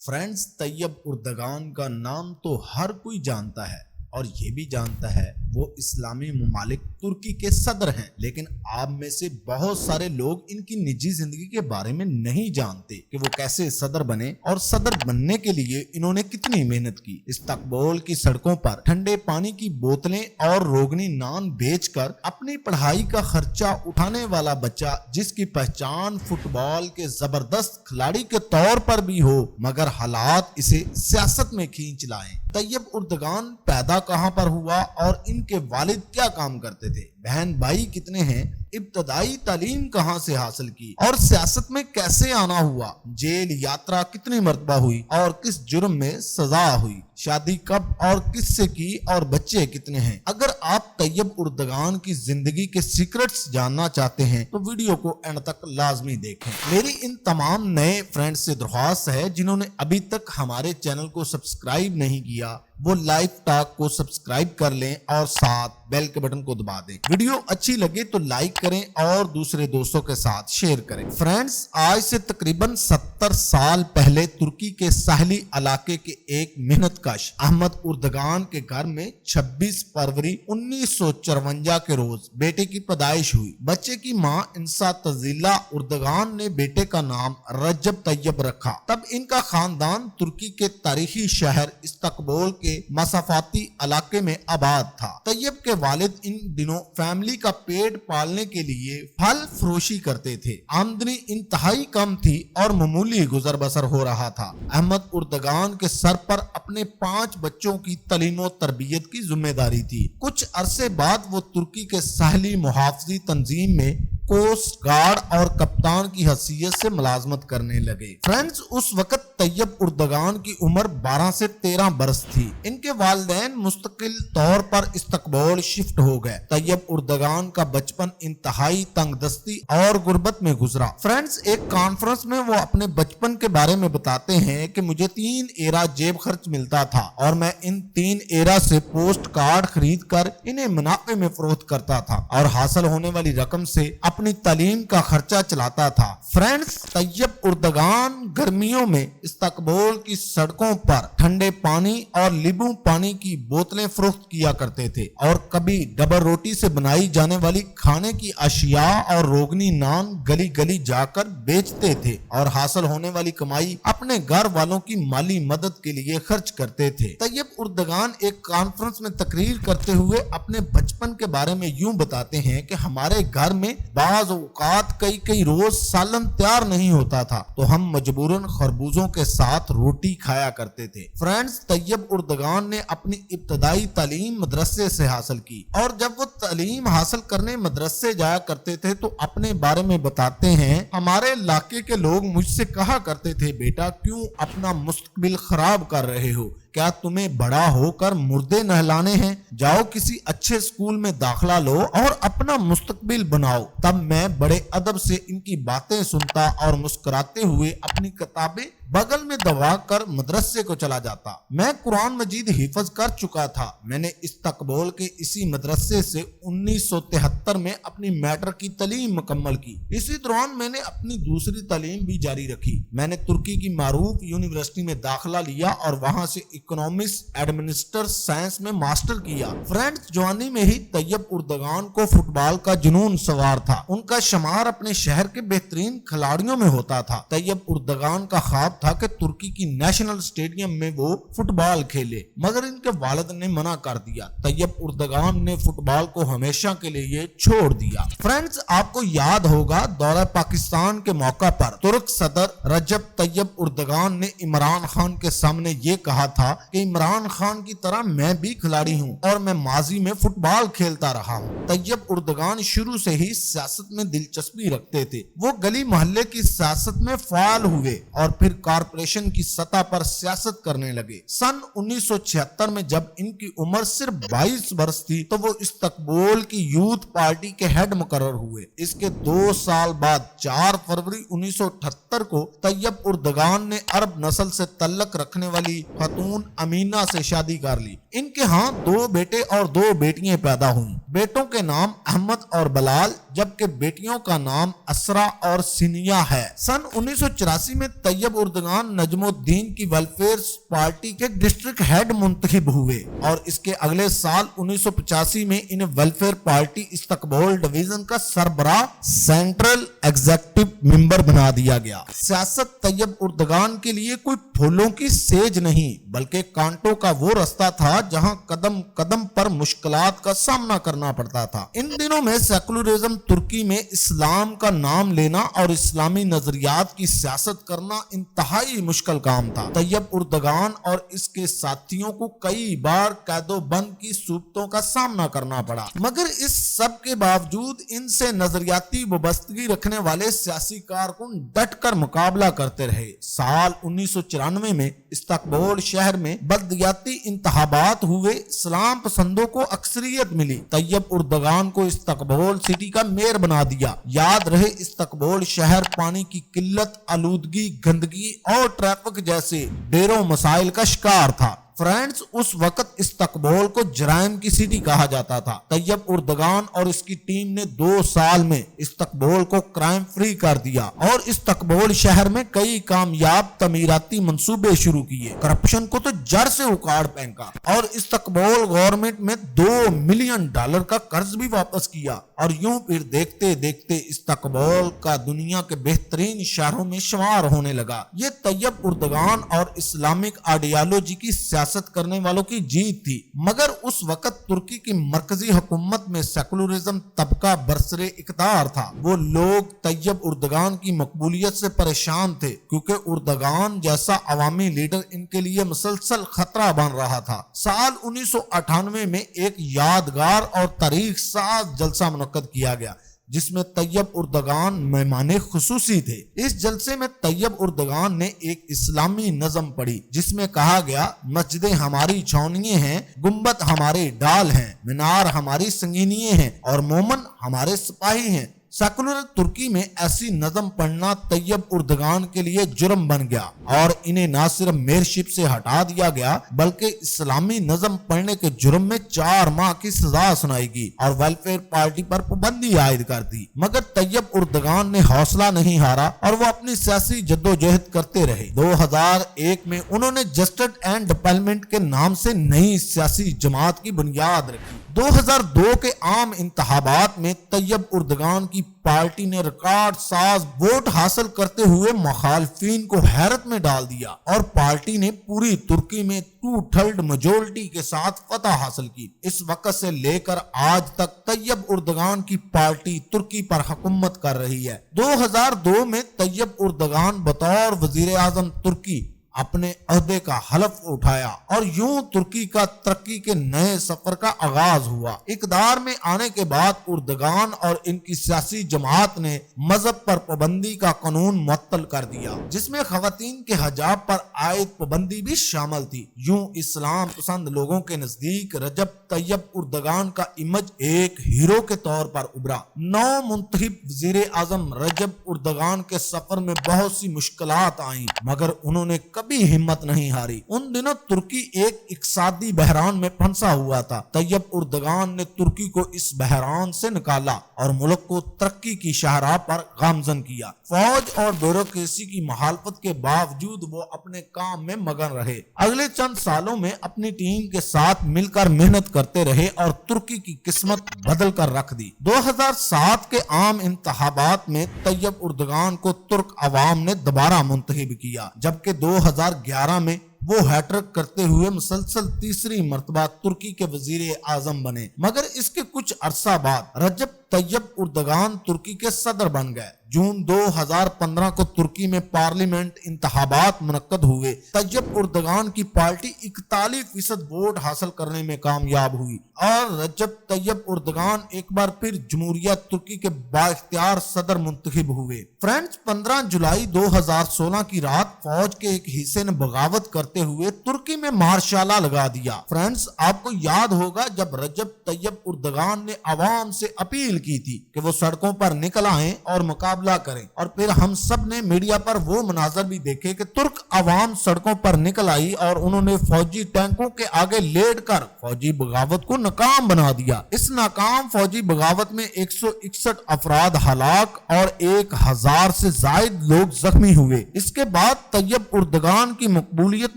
Friends, Tayyab उर्दगान का नाम तो हर कोई जानता है और ये भी जानता है वो इस्लामी ममालिक तुर्की के सदर हैं, लेकिन आप में से बहुत सारे लोग इनकी निजी जिंदगी के बारे में नहीं जानते कि वो कैसे सदर बने और सदर बनने के लिए इन्होंने कितनी मेहनत की। इस्तांबुल की सड़कों पर ठंडे पानी की बोतलें और रोगनी नान बेचकर अपनी पढ़ाई का खर्चा उठाने वाला बच्चा, जिसकी पहचान फुटबॉल के जबरदस्त खिलाड़ी के तौर पर भी हो मगर हालात इसे सियासत में खींच लाएं। तैयब उर्दगान पैदा कहां पर हुआ और इनके वालिद क्या काम करते थे, बहन भाई कितने हैं, इब्तदाई तालीम कहां से हासिल की और सियासत में कैसे आना हुआ, जेल यात्रा कितनी मरतबा हुई और किस जुर्म में सजा हुई, शादी कब और किससे की और बच्चे कितने हैं। अगर आप तैयब उर्दगान की जिंदगी के सीक्रेट्स जानना चाहते हैं तो वीडियो को एंड तक लाजमी देखें। मेरी इन तमाम नए फ्रेंड्स से दरख्वास्त है जिन्होंने अभी तक हमारे चैनल को सब्सक्राइब नहीं किया, वो लाइव टॉक को सब्सक्राइब कर लें और साथ बेल के बटन को दबा दें। वीडियो अच्छी लगे तो लाइक करें और दूसरे दोस्तों के साथ शेयर करें। फ्रेंड्स, आज से तकरीबन 70 साल पहले तुर्की के साहली इलाके के एक मेहनतकश अहमद उर्दगान के घर में 26 फरवरी 1954 के रोज बेटे की पैदाइश हुई। बच्चे की मां इंसा तजीला उर्दगान ने बेटे का नाम रजब तैयब रखा। तब इनका खानदान तुर्की के तारीखी शहर इस्तांबुल के मसाफाती इलाके में आबाद था। तैयब के वालिद इन दिनों फैमिली का पेट पालने के लिए फल फरोशी करते थे। आमदनी इंतहाई कम थी और मामूली गुजर बसर हो रहा था। अहमद उर्दगान के सर पर अपने 5 बच्चों की तालीम और तरबियत की जिम्मेदारी थी। कुछ अरसे बाद वो तुर्की के साहली मुहाफजी तंजीम में कोस्ट गार्ड और कप्तान की हैसियत से मुलाजमत करने लगे। फ्रेंड्स, उस वक्त तैयब उर्दगान की उम्र 12 से 13 बरस थी। इनके वालिदैन मुस्तकिल तौर पर इस्तांबुल शिफ्ट हो गए। तैयब उर्दगान का बचपन इंतहाई तंगदस्ती और गुर्बत में गुजरा। फ्रेंड्स, एक कॉन्फ्रेंस में वो अपने बचपन के बारे में बताते हैं कि मुझे 3 एरा जेब खर्च मिलता था और मैं इन 3 एरा से पोस्ट कार्ड खरीद कर इन्हें मुनाफे में फरोख्त करता था और हासिल होने वाली रकम से अपनी तालीम का खर्चा चलाता था। फ्रेंड्स, तैयब उर्दगान गर्मियों में इस्तांबुल की सड़कों पर ठंडे पानी और नींबू पानी की बोतलें फरोख्त किया करते थे और कभी डबल रोटी से बनाई जाने वाली खाने की अशिया और रोगनी नान गली गली जाकर बेचते थे और हासिल होने वाली कमाई अपने घर वालों की माली मदद के लिए खर्च करते थे। तैयब उर्दगान एक कॉन्फ्रेंस में तकरीर करते हुए अपने बचपन के बारे में यूं बताते हैं कि हमारे घर में बाज़ औक़ात कई रोज सालन तैयार नहीं होता था तो हम मजबूरन खरबूजों के साथ रोटी खाया करते थे। फ्रेंड्स, तैयब उर्दगान ने अपनी इब्तदाई तालीम मदरसे से हासिल की और जब वो तालीम हासिल करने मदरसे जाया करते थे तो अपने बारे में बताते हैं, हमारे इलाके के लोग मुझसे कहा करते थे, बेटा क्यों अपना मुस्तकबिल खराब कर रहे हो, क्या तुम्हें बड़ा होकर मुर्दे नहलाने हैं, जाओ किसी अच्छे स्कूल में दाखिला लो और अपना मुस्तकबिल बनाओ। तब मैं बड़े अदब से इनकी बातें सुनता और मुस्कुराते हुए अपनी किताबें बगल में दबा कर मदरसे को चला जाता। मैं कुरान मजीद हिफ्ज कर चुका था। मैंने इस्तांबुल के इसी मदरसे से 1973 में अपनी मैट्रिक की तालीम मुकम्मल की। इसी दौरान मैंने अपनी दूसरी तालीम भी जारी रखी। मैंने तुर्की की मारूफ यूनिवर्सिटी में दाखिला लिया और वहां से इकोनॉमिक्स एडमिनिस्ट्रेटिव साइंस में मास्टर किया। फ्रेंड्स, जवानी में ही तैयब उर्दगान को फुटबॉल का जुनून सवार था। उनका शुमार अपने शहर के बेहतरीन खिलाड़ियों में होता था। तैयब उर्दगान का ख्वाब था कि तुर्की की नेशनल स्टेडियम में वो फुटबॉल खेले, मगर इनके वालिद ने मना कर दिया। तैयब उर्दगान ने फुटबॉल को हमेशा के लिए छोड़ दिया। फ्रेंड्स, आपको याद होगा दौरा पाकिस्तान के मौका पर तुर्क सदर रजब तैयब उर्दगान ने इमरान खान के सामने ये कहा था कि इमरान खान की तरह मैं भी खिलाड़ी हूँ और मैं माजी में फुटबॉल खेलता रहा हूँ। तैयब उर्दगान शुरू से ही सियासत में दिलचस्पी रखते थे। वो गली मोहल्ले की सियासत में फाल हुए और फिर कॉर्पोरेशन की सतह पर सियासत करने लगे। सन 1976 में जब इनकी उम्र सिर्फ 22 वर्ष थी तो वो इस्तांबुल की यूथ पार्टी के हेड मुकर्रर हुए। इसके 2 साल बाद 4 फरवरी 1978 को तैयब उर्दगान ने अरब नस्ल से तल्लक रखने वाली खातून अमीना से शादी कर ली। इनके यहाँ 2 बेटे और 2 बेटियां पैदा हुई। बेटों के नाम अहमद और बलाल, जबकि बेटियों का नाम असरा और सिनिया है। सन 1984 में तैयब उर्दगान नजमुद्दीन की वेलफेयर पार्टी के डिस्ट्रिक्ट हेड मुंतखब हुए और इसके अगले साल 1985 में इन्हें वेलफेयर पार्टी इस्तकबोल डिवीजन का सरबराह सेंट्रल एग्जीक्यूटिव मेंबर बना दिया गया। सियासत तैयब उर्दगान के लिए कोई फूलों की सेज नहीं बल्कि कांटों का वो रास्ता था जहां कदम कदम पर मुश्किलात का सामना करना पड़ता था। इन दिनों में सेकुलरिज्म तुर्की में इस्लाम का नाम लेना और इस्लामी नजरियात की सियासत करना इंतहाई मुश्किल काम था। तैयब उर्दगान और इसके साथियों को कई बार कैदोबंद की सूरतों का सामना करना पड़ा, मगर इस सब के बावजूद इनसे नजरियाती वाबस्तगी रखने वाले सियासी कारकुन डट कर मुकाबला करते रहे। साल 1994 में इस्तकबोल शहर में बलदियाती इंतखाबात हुए। इस्लाम पसंदों को अक्सरियत मिली। तैयब उर्दगान को इस्तकबोल सिटी का मेयर बना दिया। याद रहे, इस्तकबोल शहर पानी की किल्लत, आलूदगी, गंदगी और ट्रैफिक जैसे ढेरों मसाइल का शिकार था। फ्रेंड्स, उस वक्त इस्तकबोल को जराइम की सिटी कहा जाता था। तैयब उर्दगान और इसकी टीम ने 2 साल में इस्तकबोल को क्राइम फ्री कर दिया और इस्तकबोल शहर में कई कामयाब तमीराती मंसूबे शुरू किए। करप्शन को तो जड़ से उखाड़ फेंका और इस्तकबोल गवर्नमेंट में $2 मिलियन का कर्ज भी वापस किया। और यूं फिर देखते देखते इस्तकबोल का दुनिया के बेहतरीन शहरों में शुमार होने लगा। ये तैयब उर्दगान और इस्लामिक आइडियोलॉजी की सियासत करने वालों की जीत थी, मगर उस वक्त तुर्की की मरकजी हुकूमत में सेकुलरिज्म तबका बरसरे इक़्तिदार था। वो लोग तैयब उर्दगान की मकबूलियत से परेशान थे क्योंकि उर्दगान जैसा अवामी लीडर इनके लिए मुसलसल खतरा बन रहा था। साल 1998 में एक यादगार और तारीख साज जलसा मुनक्कद किया गया जिसमें तैयब उर्दगान मेहमान खुसूसी थे। इस जलसे में तैयब उर्दगान ने एक इस्लामी नज़म पढ़ी जिसमें कहा गया, मस्जिदें हमारी छावनियां हैं, गुंबद हमारे डाल हैं, मीनार हमारी संगीनियां हैं और मोमन हमारे सिपाही हैं। सेकुलर तुर्की में ऐसी नज़म पढ़ना तैयब उर्दगान के लिए जुर्म बन गया और इन्हें न सिर्फ मेयरशिप से हटा दिया गया बल्कि इस्लामी नज़म पढ़ने के जुर्म में 4 माह की सजा सुनाई गई और वेलफेयर पार्टी पर पाबंदी आयद कर दी। मगर तैयब उर्दगान ने हौसला नहीं हारा और वो अपनी सियासी जद्दोजहद करते रहे। 2001 में उन्होंने जस्टिस एंड डेवलपमेंट के नाम से नई सियासी जमात की बुनियाद रखी। 2002 के आम इंतखाबात में तैयब उर्दगान की पार्टी ने रिकॉर्ड साज वोट हासिल करते हुए मुखालफिन को हैरत में डाल दिया और पार्टी ने पूरी तुर्की में 2/3 मेजोरिटी के साथ फतह हासिल की। इस वक्त से लेकर आज तक तैयब उर्दगान की पार्टी तुर्की पर हुकूमत कर रही है। 2002 में तैयब उर्दगान बतौर वजीर आजम तुर्की अपने अहदे का हलफ उठाया और यूं तुर्की का तरक्की के नए सफर का आगाज हुआ। इक़्तिदार में आने के बाद उर्दगान और इनकी सियासी जमात ने मजहब पर पाबंदी का कानून मुअत्तल कर दिया जिसमें खवातीन के हिजाब पर आयद पाबंदी भी शामिल थी। यूं इस्लाम पसंद लोगों के नजदीक रजब तैयब उर्दगान का इमेज एक हीरो के तौर पर उभरा। नौ मुंतखब वजीर आजम रजब उर्दगान के सफर में बहुत सी मुश्किलात आई मगर उन्होंने भी हिम्मत नहीं हारी। उन दिनों तुर्की एक इक्तिसादी बहरान में फंसा हुआ था। तैयब उर्दगान ने तुर्की को इस बहरान से निकाला और मुल्क को तरक्की की शाहराह पर गामजन किया। फौज और ब्यूरोक्रेसी की मुखालफत के बावजूद वो अपने काम में मगन रहे। अगले चंद सालों में अपनी टीम के साथ मिलकर मेहनत करते रहे और तुर्की की किस्मत बदल कर रख दी। 2007 के आम इंतखाबात में तैयब उर्दगान को तुर्क अवाम ने दोबारा मुंतखब किया जबकि 2011 में वो हैट्रिक करते हुए मुसलसल तीसरी मर्तबा तुर्की के वजीर आजम बने। मगर इसके कुछ अरसा बाद रजब तैयब उर्दगान तुर्की के सदर बन गए। जून 2015 को तुर्की में पार्लियामेंट इंतखाबात मुनक्कद हुए। तैयब उर्दगान की पार्टी 41% वोट हासिल करने में कामयाब हुई और रजब तैयब उर्दगान एक बार फिर जमहूरिया तुर्की के बाइख्तियार सदर मुंतखब हुए। फ्रेंड्स, 15 जुलाई 2016 की रात फौज के एक हिस्से ने बगावत करते हुए तुर्की में मार्शाला लगा दिया। फ्रेंड्स, आपको याद होगा जब रजब तैयब उर्दगान ने अवाम से अपील की थी कि वो सड़कों पर निकल आएं और मुकाबला मुकाबला करें। और फिर हम सब ने मीडिया पर वो मनाजर भी देखे कि तुर्क अवाम सड़कों पर निकल आई और उन्होंने फौजी टैंकों के आगे लेटकर फौजी बगावत को नाकाम बना दिया। इस नाकाम फौजी बगावत में 161 अफराद हलाक और 1000 से जायद लोग जख्मी हुए। इसके बाद तैयब उर्दगान की मकबूलियत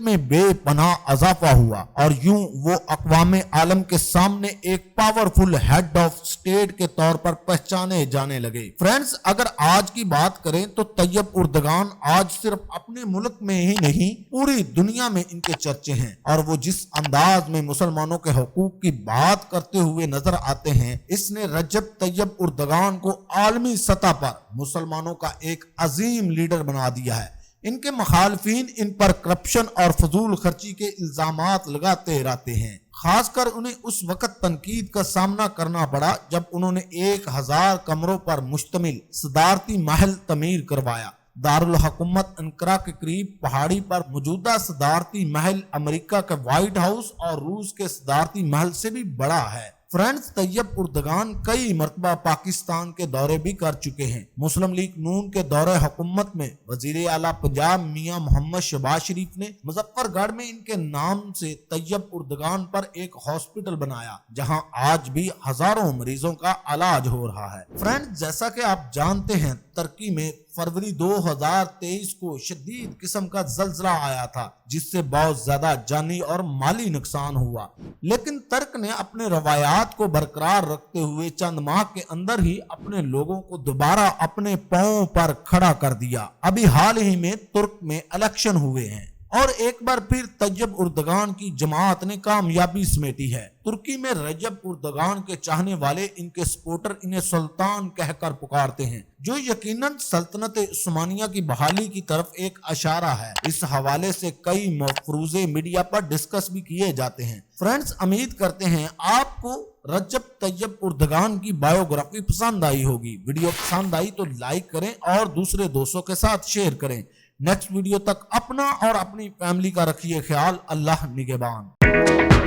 में बेपनाह इजाफा हुआ और यूं वो अक़वाम आलम के सामने एक पावरफुल हेड ऑफ स्टेट के तौर पर पहचाने जाने लगे। फ्रेंड्स, अगर आज की बात करें तो तैयब उर्दगान आज सिर्फ अपने मुल्क में ही नहीं पूरी दुनिया में इनके चर्चे हैं और वो जिस अंदाज में मुसलमानों के हुकूक की बात करते हुए नजर आते हैं, इसने रजब तैयब उर्दगान को आलमी सतह पर मुसलमानों का एक अजीम लीडर बना दिया है। इनके मुखालफीन इन पर करप्शन और फजूल खर्ची के इल्जामात लगाते रहते हैं। खासकर उन्हें उस वक्त तनकीद का सामना करना पड़ा जब उन्होंने 1000 कमरों पर मुश्तमिल सदारती महल तमीर करवाया। दारुल हुकूमत अंकारा के करीब पहाड़ी पर मौजूदा सदारती महल अमेरिका के व्हाइट हाउस और रूस के सदारती महल से भी बड़ा है। फ्रेंड्स, तैयब उर्दगान कई मरतबा पाकिस्तान के दौरे भी कर चुके हैं। मुस्लिम लीग नून के दौरे हुकूमत में वजीर आला पंजाब मियां मोहम्मद शहबाज शरीफ ने मुजफ्फरगढ़ में इनके नाम से तैयब उर्दगान पर एक हॉस्पिटल बनाया, जहां आज भी हजारों मरीजों का इलाज हो रहा है। फ्रेंड्स, जैसा कि आप जानते हैं, तुर्की में फरवरी 2023 को शदीद किस्म का ज़ल्ज़ला आया था, जिससे बहुत ज्यादा जानी और माली नुकसान हुआ। लेकिन तुर्क ने अपने रवायात को बरकरार रखते हुए चंद माह के अंदर ही अपने लोगों को दोबारा अपने पांव पर खड़ा कर दिया। अभी हाल ही में तुर्क में इलेक्शन हुए हैं और एक बार फिर तैयब उर्दगान की जमात ने कामयाबी समेटी है। तुर्की में रजब उर्दगान के चाहने वाले इनके सपोर्टर इन्हें सुल्तान कहकर पुकारते हैं, जो यकीनन सल्तनत उस्मानिया की बहाली की तरफ एक इशारा है। इस हवाले से कई मफरूजे मीडिया पर डिस्कस भी किए जाते हैं। फ्रेंड्स, उम्मीद करते हैं आपको रजब तैयब उर्दगान की बायोग्राफी पसंद आई होगी। वीडियो पसंद आई तो लाइक करें और दूसरे दोस्तों के साथ शेयर करें। नेक्स्ट वीडियो तक अपना और अपनी फैमिली का रखिए ख्याल। अल्लाह निगहबान।